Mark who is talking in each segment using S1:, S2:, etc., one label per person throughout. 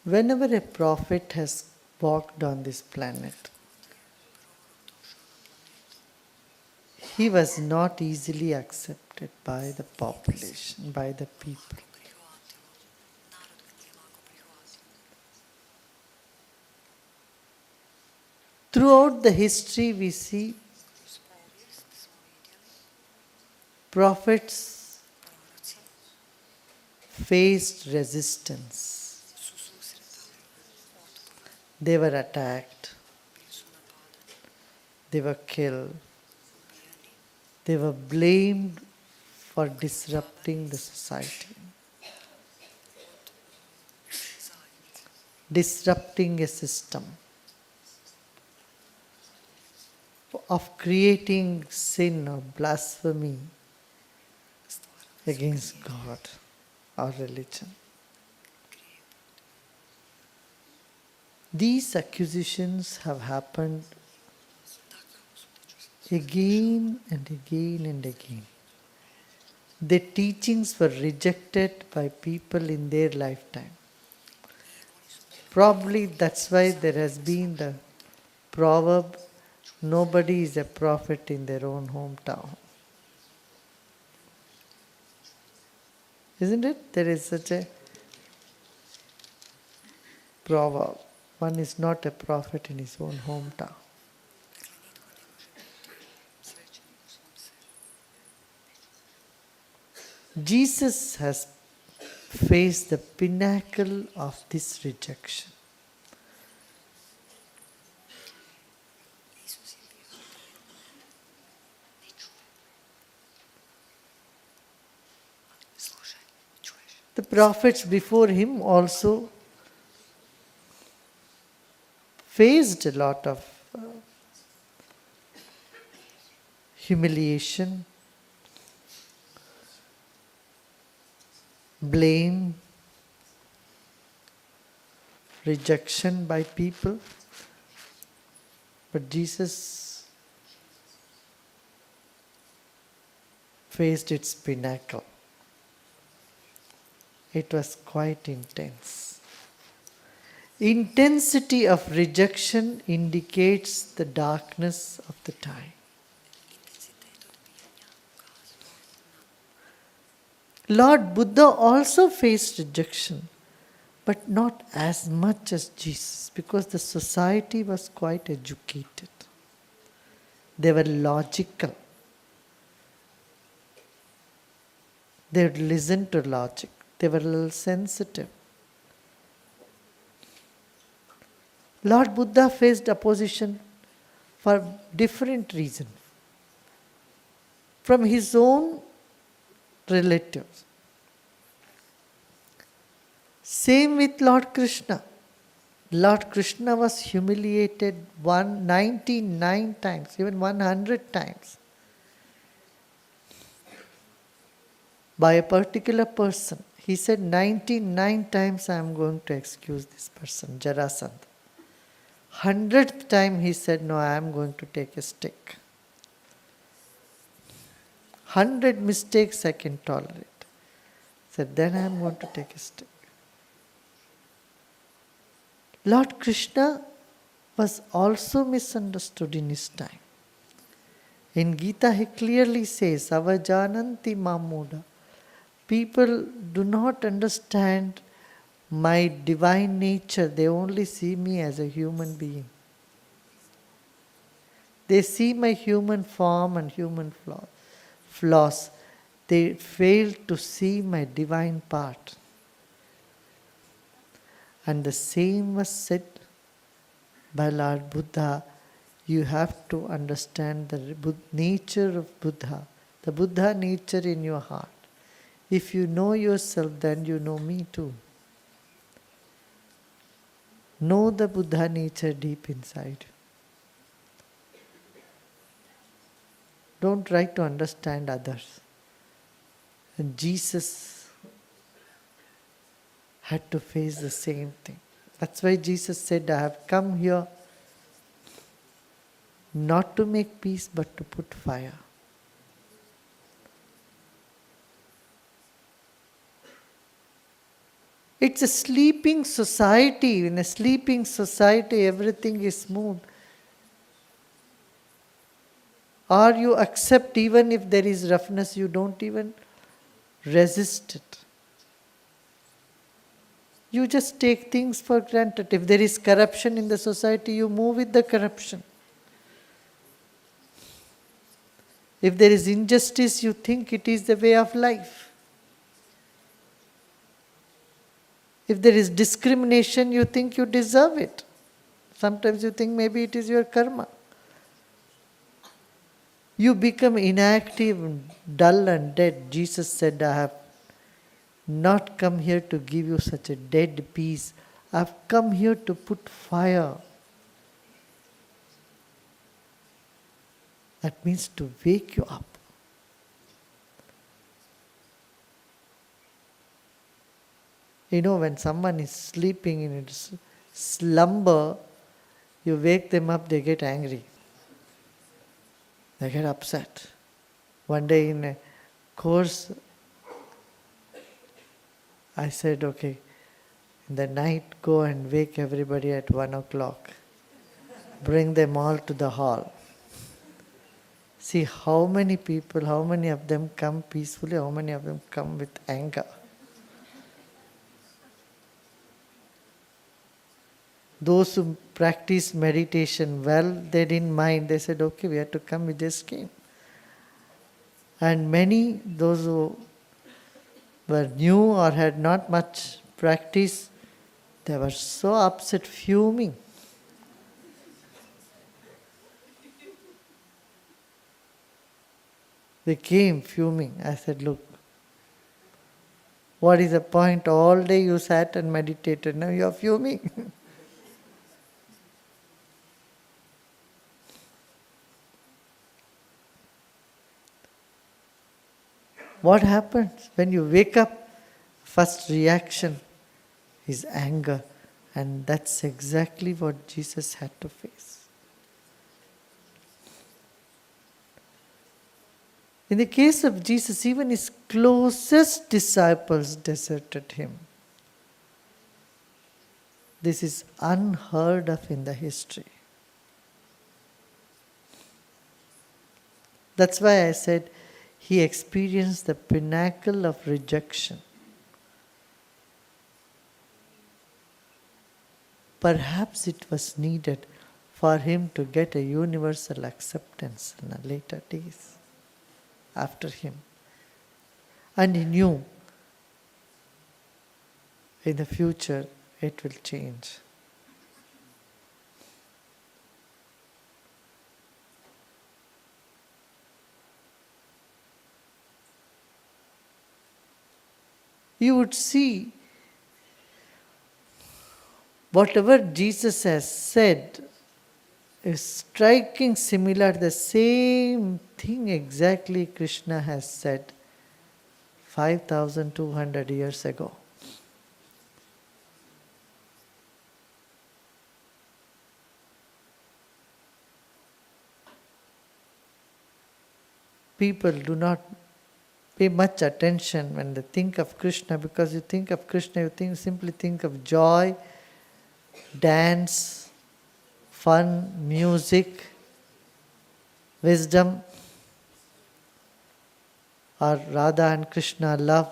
S1: Whenever a prophet has walked on this planet, he was not easily accepted by the population, by the people. Throughout the history, we see prophets faced resistance. They were attacked, they were killed, they were blamed for disrupting the society, disrupting a system, of creating sin or blasphemy against God or religion. These accusations have happened again and again and again. Their teachings were rejected by people in their lifetime. Probably that's why there has been the proverb, nobody is a prophet in their own hometown. Isn't it? There is such a proverb. One is not a prophet in his own hometown. Jesus has faced the pinnacle of this rejection. The prophets before him also faced a lot of humiliation, blame, rejection by people. But Jesus faced its pinnacle. It was quite intense. Intensity of rejection indicates the darkness of the time. Lord Buddha also faced rejection, but not as much as Jesus, because the society was quite educated. They were logical. They would listen to logic. They were a little sensitive. Lord Buddha faced opposition for different reasons. From his own relatives. Same with Lord Krishna. Lord Krishna was humiliated 99 times, even 100 times, by a particular person. He said 99 times I am going to excuse this person, Jarasandha. 100th time he said, no, I am going to take a stick. 100 mistakes I can tolerate. Said, then I am going to take a stick. Lord Krishna was also misunderstood in his time. In Gita he clearly says, Avajananti Mamuda. People do not understand my divine nature. They only see me as a human being. They see my human form and human flaws. They fail to see my divine part. And the same was said by Lord Buddha. You have to understand the nature of Buddha, the Buddha nature in your heart. If you know yourself, then you know me too. Know the Buddha nature deep inside. Don't try to understand others. And Jesus had to face the same thing. That's why Jesus said, I have come here not to make peace, but to put fire. It's a sleeping society. In a sleeping society, everything is moved. Or you accept even if there is roughness, you don't even resist it. You just take things for granted. If there is corruption in the society, you move with the corruption. If there is injustice, you think it is the way of life. If there is discrimination, you think you deserve it. Sometimes you think maybe it is your karma. You become inactive, dull and dead. Jesus said, I have not come here to give you such a dead peace. I have come here to put fire. That means to wake you up. You know, when someone is sleeping in its slumber, you wake them up, they get angry. They get upset. One day in a course, I said, okay, in the night go and wake everybody at 1 o'clock. Bring them all to the hall. See how many people, how many of them come peacefully, how many of them come with anger. Those who practice meditation well, they didn't mind. They said, okay, we have to come, we just came. And many, those who were new or had not much practice, they were so upset, fuming. They came fuming. I said, look, what is the point? All day you sat and meditated, now you are fuming. What happens when you wake up? First reaction is anger, and that's exactly what Jesus had to face. In the case of Jesus, even his closest disciples deserted him. This is unheard of in the history. That's why I said he experienced the pinnacle of rejection. Perhaps it was needed for him to get a universal acceptance in the later days after him. And he knew in the future it will change. You would see whatever Jesus has said is striking similar, the same thing exactly Krishna has said 5,200 years ago. People do not pay much attention when they think of Krishna, because you think of Krishna, you simply think of joy, dance, fun, music, wisdom, or Radha and Krishna love.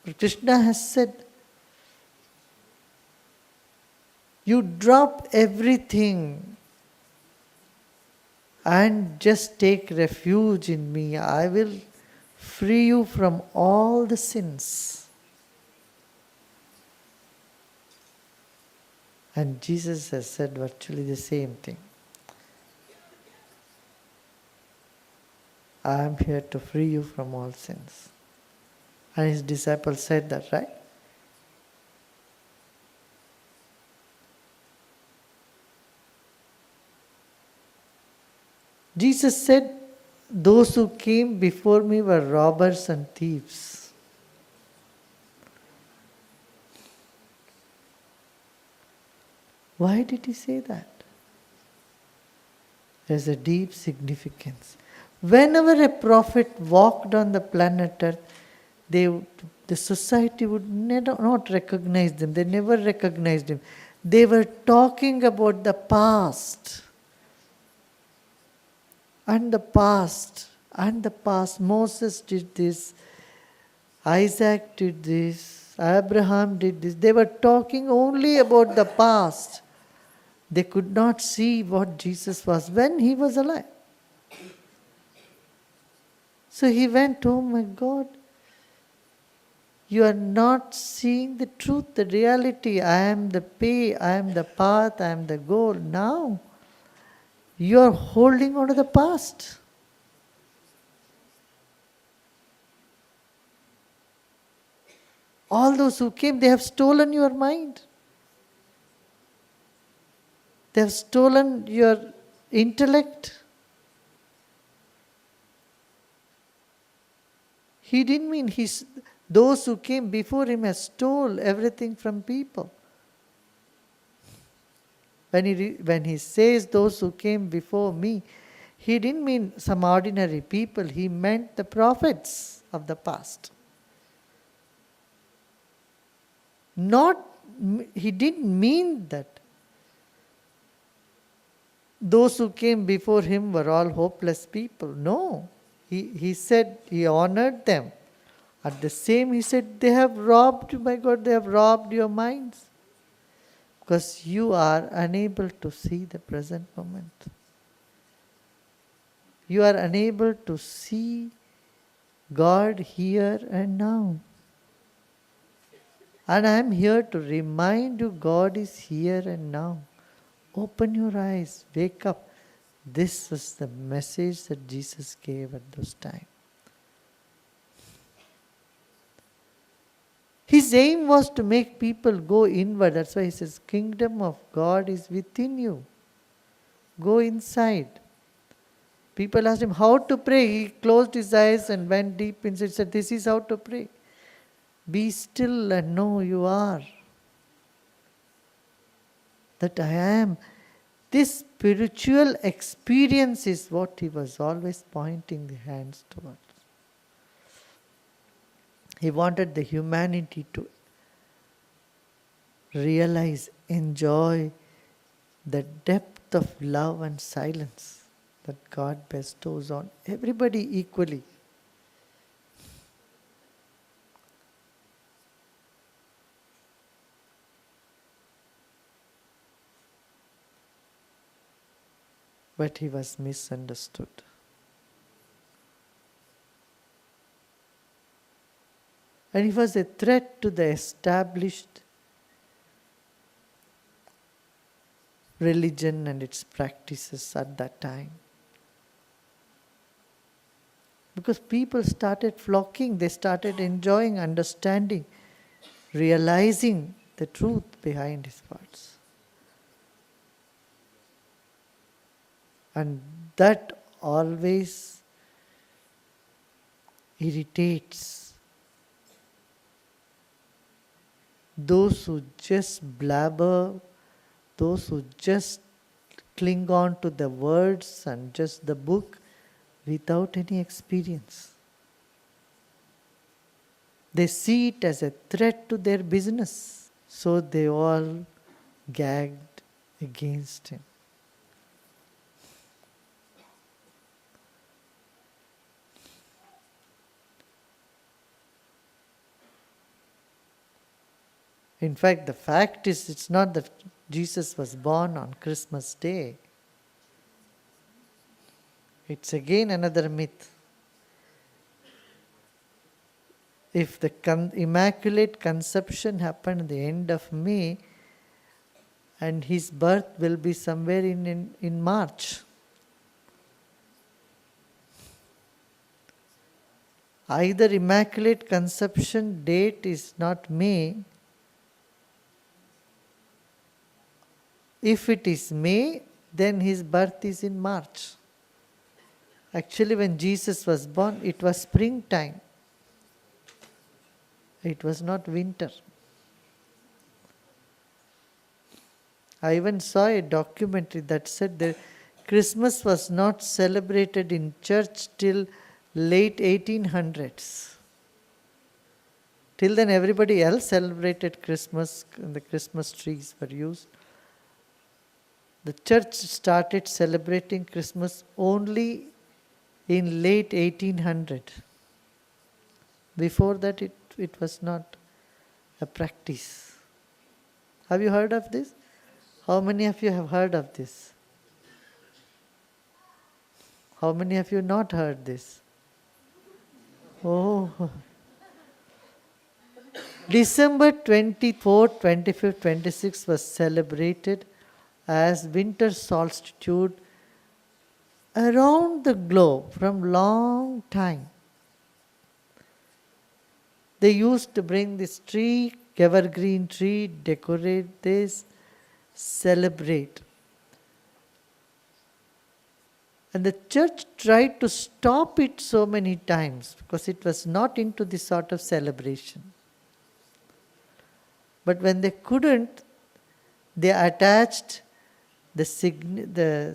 S1: But Krishna has said, you drop everything and just take refuge in me. I will free you from all the sins. And Jesus has said virtually the same thing. I am here to free you from all sins. And his disciples said that, right? Jesus said, those who came before me were robbers and thieves. Why did he say that? There's a deep significance. Whenever a prophet walked on the planet Earth, the society would not recognize them. They never recognized him. They were talking about the past. And the past. And the past. Moses did this. Isaac did this. Abraham did this. They were talking only about the past. They could not see what Jesus was when he was alive. So he went, oh my God, you are not seeing the truth, the reality. I am the way, I am the path, I am the goal. Now, you are holding on to the past. All those who came, they have stolen your mind. They have stolen your intellect. He didn't mean those who came before him have stole everything from people. When he says those who came before me, he didn't mean some ordinary people. He meant the prophets of the past. He didn't mean that those who came before him were all hopeless people. No. He said, he honored them. At the same, he said, they have robbed you, my God, they have robbed your minds. Because you are unable to see the present moment. You are unable to see God here and now. And I am here to remind you, God is here and now. Open your eyes, wake up. This was the message that Jesus gave at those times. His aim was to make people go inward. That's why he says, kingdom of God is within you. Go inside. People asked him how to pray. He closed his eyes and went deep inside. He said, this is how to pray. Be still and know you are. That I am. This spiritual experience is what he was always pointing the hands towards. He wanted the humanity to realize, enjoy the depth of love and silence that God bestows on everybody equally. But he was misunderstood. And he was a threat to the established religion and its practices at that time. Because people started flocking, they started enjoying, understanding, realizing the truth behind his words. And that always irritates those who just blabber, those who just cling on to the words and just the book without any experience. They see it as a threat to their business, so they all gagged against him. In fact, the fact is, it's not that Jesus was born on Christmas Day. It's again another myth. If the Immaculate Conception happened at the end of May, and his birth will be somewhere in March. Either Immaculate Conception date is not May. If it is May, then his birth is in March. Actually, when Jesus was born, it was springtime. It was not winter. I even saw a documentary that said that Christmas was not celebrated in church till late 1800s. Till then everybody else celebrated Christmas and the Christmas trees were used. The church started celebrating Christmas only in late 1800. Before that it was not a practice. Have you heard of this? How many of you have heard of this? How many of you not heard this? Oh. December 24th, 25th, 26th was celebrated as winter solstice around the globe from long time. They used to bring this tree, evergreen tree, decorate this, celebrate. And the church tried to stop it so many times because it was not into this sort of celebration. But when they couldn't, they attached the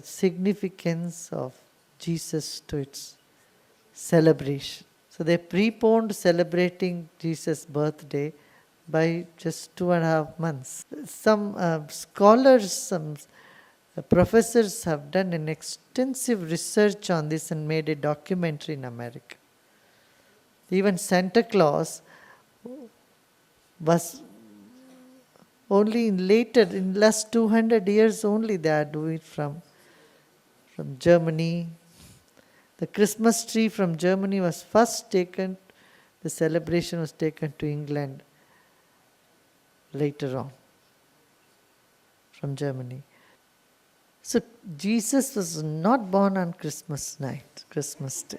S1: significance of Jesus to its celebration. So they preponed celebrating Jesus' birthday by just 2.5 months. Some scholars, some professors have done an extensive research on this and made a documentary in America. Even Santa Claus was only in last 200 years only they are doing it from Germany. The Christmas tree from Germany was first taken, the celebration was taken to England later on from Germany. So Jesus was not born on Christmas night, Christmas day.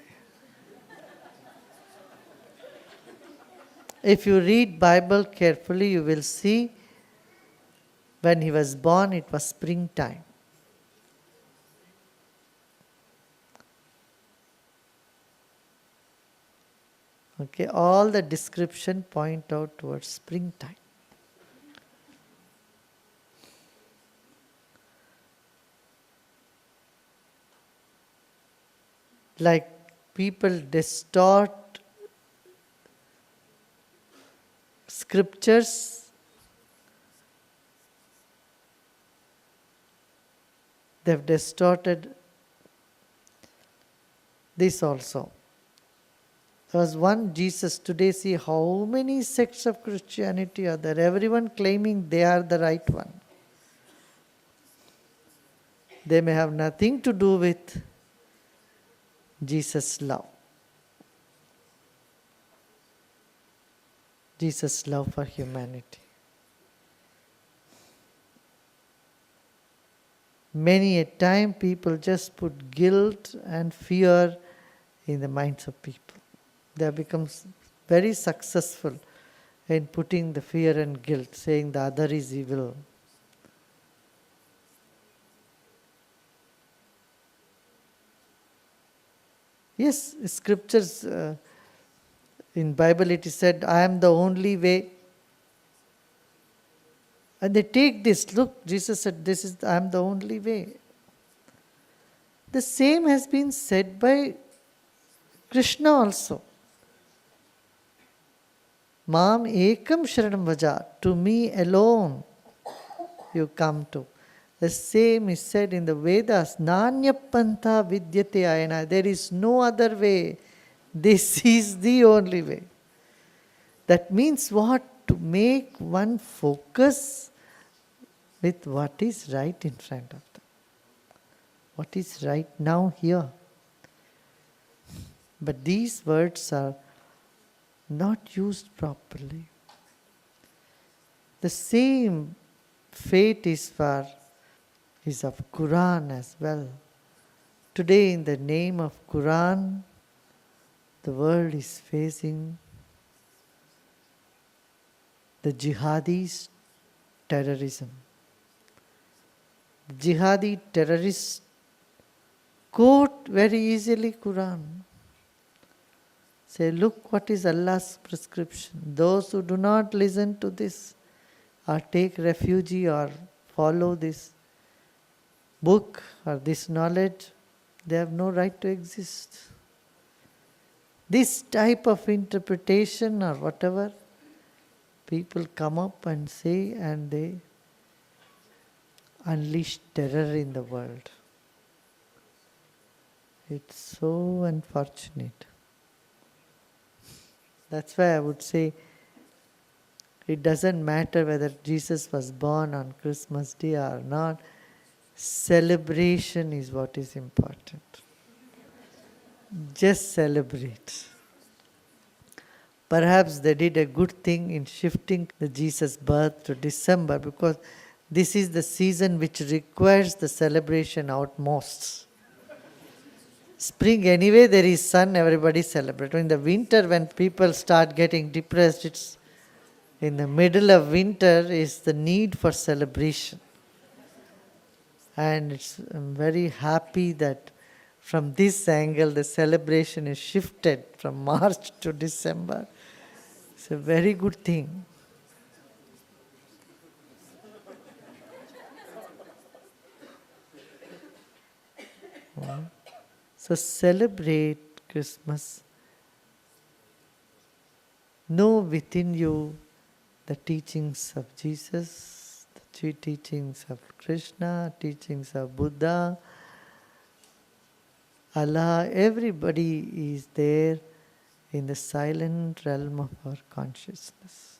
S1: If you read Bible carefully, you will see when he was born, it was springtime. Okay, all the description point out towards springtime. Like people distort scriptures, they've distorted this also. There was one Jesus. Today, see how many sects of Christianity are there. Everyone claiming they are the right one. They may have nothing to do with Jesus' love. Jesus' love for humanity. Many a time people just put guilt and fear in the minds of people. They have become very successful in putting the fear and guilt, saying the other is evil. Yes, scriptures, in Bible it is said, I am the only way. And they take this, look, Jesus said, I am the only way. The same has been said by Krishna also. Mam ekam sharanam vaja, to me alone you come to. The same is said in the Vedas, Nanyapanta vidyate ayana. There is no other way. This is the only way. That means what? To make one focus with what is right in front of them. What is right now here. But these words are not used properly. The same fate is of Quran as well. Today in the name of Quran, the world is facing the jihadis terrorism. Jihadi terrorists quote very easily Quran. Say, look what is Allah's prescription. Those who do not listen to this or take refuge or follow this book or this knowledge, they have no right to exist. This type of interpretation or whatever People come up and say, and they unleash terror in the world. It's so unfortunate. That's why I would say it doesn't matter whether Jesus was born on Christmas Day or not. Celebration is what is important. Just celebrate. Perhaps they did a good thing in shifting the Jesus birth to December, because this is the season which requires the celebration outmost. Spring, anyway, there is sun, everybody celebrates. In the winter, when people start getting depressed, it's in the middle of winter is the need for celebration. And I'm very happy that from this angle, the celebration is shifted from March to December. It's a very good thing. So celebrate Christmas. Know within you the teachings of Jesus, the teachings of Krishna, teachings of Buddha, Allah. Everybody is there in the silent realm of our consciousness.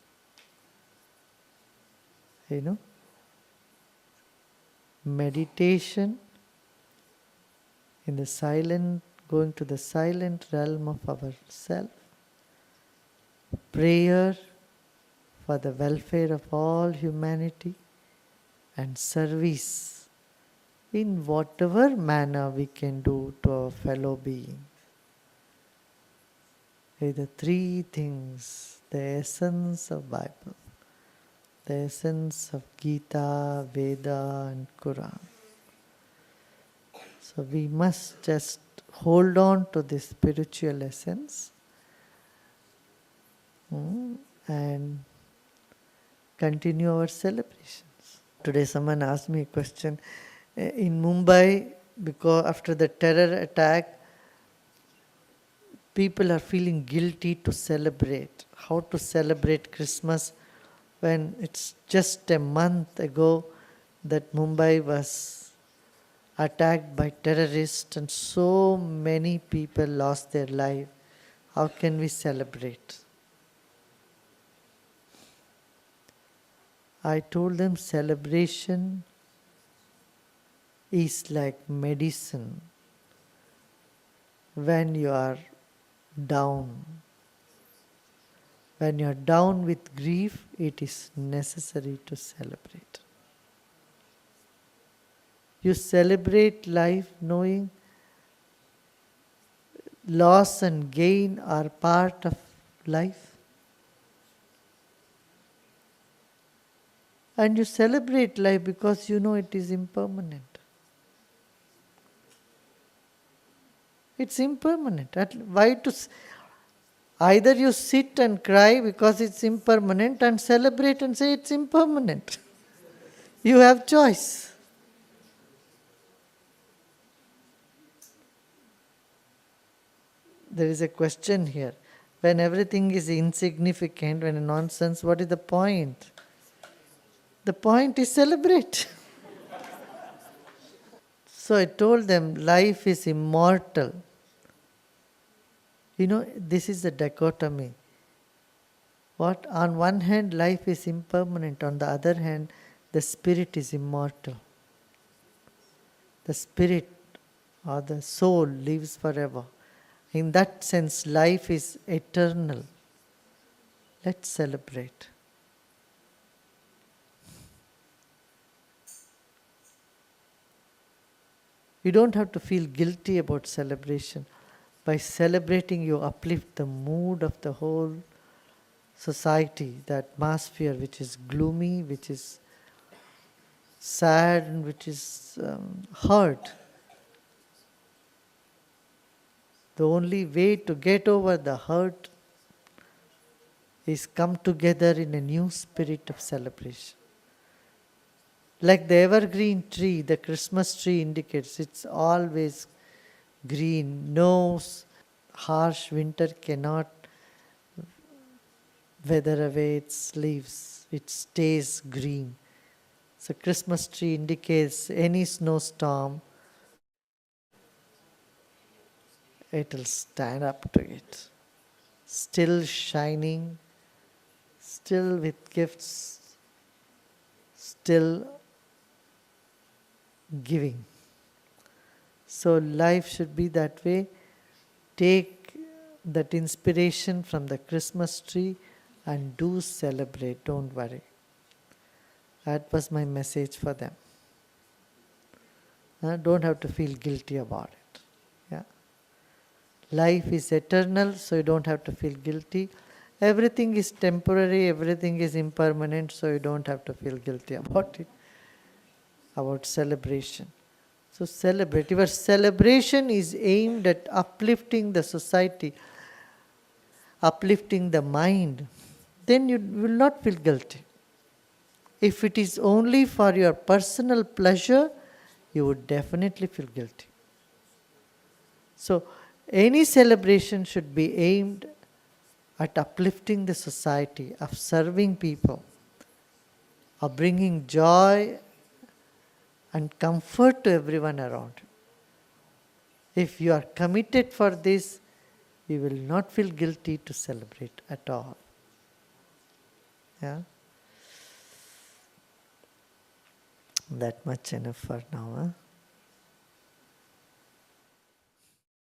S1: Meditation in the silent, going to the silent realm of our self. Prayer for the welfare of all humanity, and service in whatever manner we can do to our fellow beings. The three things, the essence of Bible, the essence of Gita, Veda and Quran. So we must just hold on to this spiritual essence and continue our celebrations. Today someone asked me a question. In Mumbai, because after the terror attack, people are feeling guilty to celebrate. How to celebrate Christmas when it's just a month ago that Mumbai was attacked by terrorists and so many people lost their life. How can we celebrate? I told them celebration is like medicine. When you are down, when you are down with grief, it is necessary to celebrate. You celebrate life knowing loss and gain are part of life. And you celebrate life because you know it is impermanent. It's impermanent. Either you sit and cry because it's impermanent and celebrate and say it's impermanent. You have choice. There is a question here. When everything is insignificant, when nonsense, what is the point? The point is celebrate. So I told them life is immortal. This is the dichotomy. What? On one hand, life is impermanent. On the other hand, the spirit is immortal. The spirit or the soul lives forever. In that sense, life is eternal. Let's celebrate. You don't have to feel guilty about celebration. By celebrating, you uplift the mood of the whole society, the atmosphere which is gloomy, which is sad, and which is hurt. The only way to get over the hurt is come together in a new spirit of celebration. Like the evergreen tree, the Christmas tree indicates, it's always green. No harsh winter cannot weather away its leaves, it stays green. So Christmas tree indicates any snowstorm, it will stand up to it. Still shining, still with gifts, still giving. So life should be that way. Take that inspiration from the Christmas tree and do celebrate, don't worry. That was my message for them. Don't have to feel guilty about it. Yeah. Life is eternal, so you don't have to feel guilty. Everything is temporary, everything is impermanent, so you don't have to feel guilty about it, about celebration. So celebrate. Your celebration is aimed at uplifting the society, uplifting the mind. Then you will not feel guilty. If it is only for your personal pleasure, you would definitely feel guilty. So any celebration should be aimed at uplifting the society, of serving people, of bringing joy and comfort to everyone around. If you are committed for this, you will not feel guilty to celebrate at all. Yeah? That much enough for now. Huh?